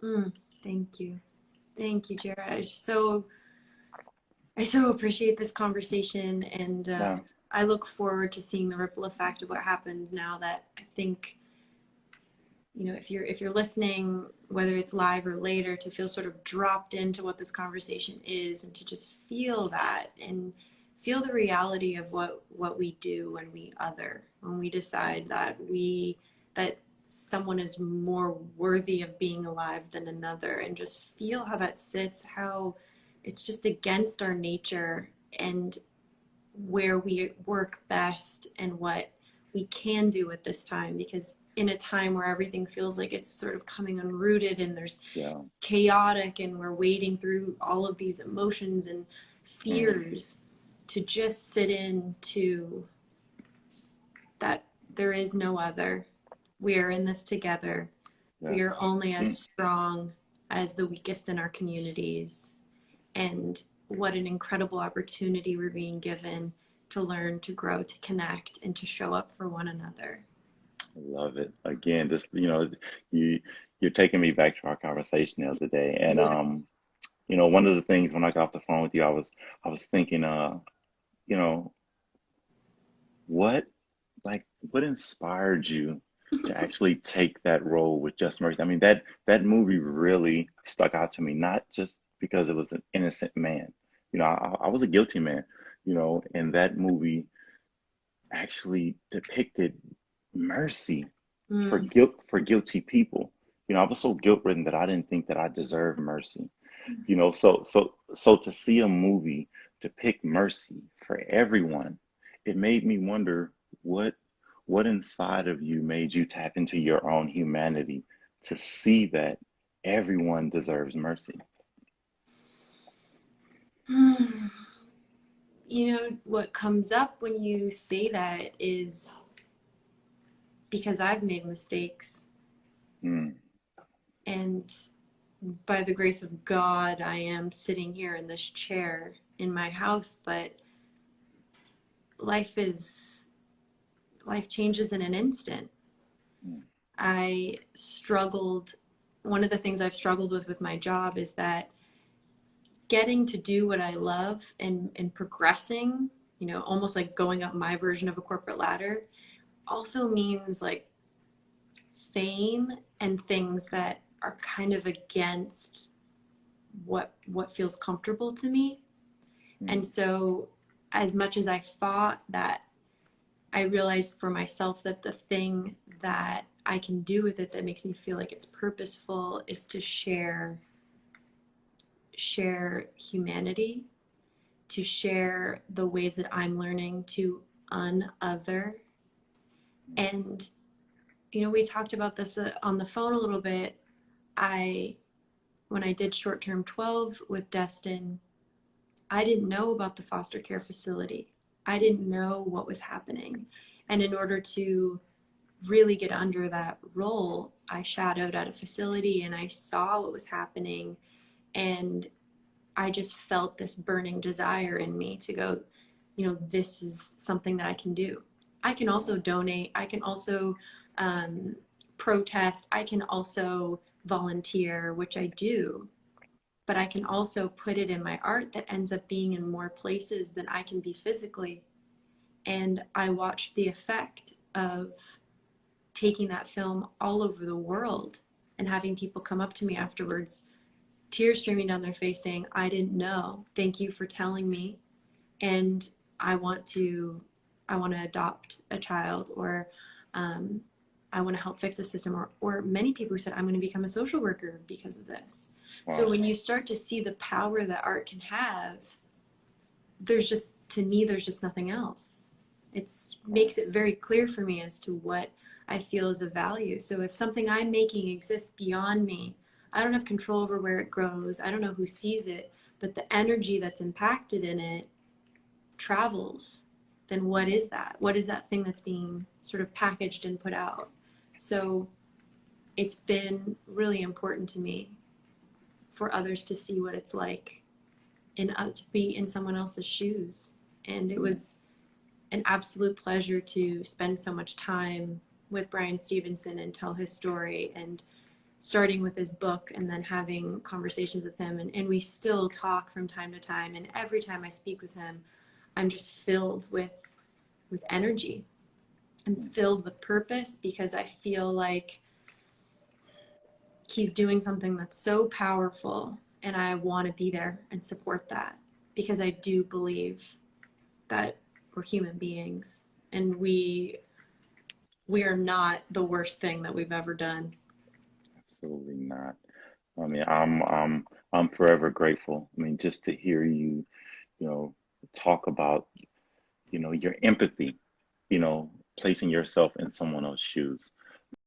Mm, thank you. Thank you, Jarrett. I so appreciate this conversation, and Yeah. I look forward to seeing the ripple effect of what happens now that I think, if you're listening, whether it's live or later, to feel sort of dropped into what this conversation is and to just feel that and feel the reality of what we do when we decide that someone is more worthy of being alive than another, and just feel how that sits, how it's just against our nature, and where we work best and what we can do at this time. Because in a time where everything feels like it's sort of coming unrooted and there's Yeah. chaotic, and we're wading through all of these emotions and Mm. fears, to just sit into that there is no other. We are in this together. We are Yes. only as strong as the weakest in our communities. And what an incredible opportunity we're being given to learn, to grow, to connect, and to show up for one another. Love it. Again, just you you're taking me back to our conversation the other day, and Yeah. one of the things when I got off the phone with you, I was thinking, you know, what what inspired you to actually take that role with Just Mercy? I mean, that movie really stuck out to me, not just because it was an innocent man. I was a guilty man, and that movie actually depicted mercy for Mm. guilty people. I was so guilt-ridden that I didn't think that I deserved mercy. So to see a movie depict mercy for everyone, it made me wonder what what inside of you made you tap into your own humanity to see that everyone deserves mercy. What comes up when you say that is because I've made mistakes. Mm, And by the grace of God, I am sitting here in this chair in my house. But life is, life changes in an instant. mm, I struggled. One of the things I've struggled with my job is that getting to do what I love and progressing, almost like going up my version of a corporate ladder, also means like fame and things that are kind of against what feels comfortable to me. And mm, so as much as I fought that, I realized for myself that the thing that I can do with it that makes me feel like it's purposeful is to share humanity, to share the ways that I'm learning to unother. mm, And we talked about this on the phone a little bit. I When I did short term 12 with Destin, I didn't know about the foster care facility. I didn't know what was happening. And in order to really get under that role, I shadowed at a facility and I saw what was happening. And I just felt this burning desire in me to go, this is something that I can do. I can also wow. donate. I can also um, protest. I can also volunteer, which I do. But I can also put it in my art that ends up being in more places than I can be physically. And I watched the effect of taking that film all over the world and having people come up to me afterwards, tears streaming down their face, saying, I didn't know. Thank you for telling me. And I want to I want to adopt a child, or um, I want to help fix the system, or many people who said, I'm going to become a social worker because of this. So Wow. when you start to see the power that art can have, to me, there's just nothing else. It Wow. makes it very clear for me as to what I feel is of value. So if something I'm making exists beyond me, I don't have control over where it grows. I don't know who sees it, but the energy that's impacted in it travels. Then what Mm, is that? What is that thing that's being sort of packaged and put out? So it's been really important to me for others to see what it's like, and to be in someone else's shoes. And it mm, was an absolute pleasure to spend so much time with Brian Stevenson and tell his story, and starting with his book and then having conversations with him. And we still talk from time to time. And every time I speak with him, I'm just filled with energy. I'm filled with purpose because I feel like he's doing something that's so powerful, and I want to be there and support that because I do believe that we're human beings and we are not the worst thing that we've ever done. Absolutely not. I mean, I'm forever grateful. I mean, just to hear you, you know, talk about, your empathy, placing yourself in someone else's shoes.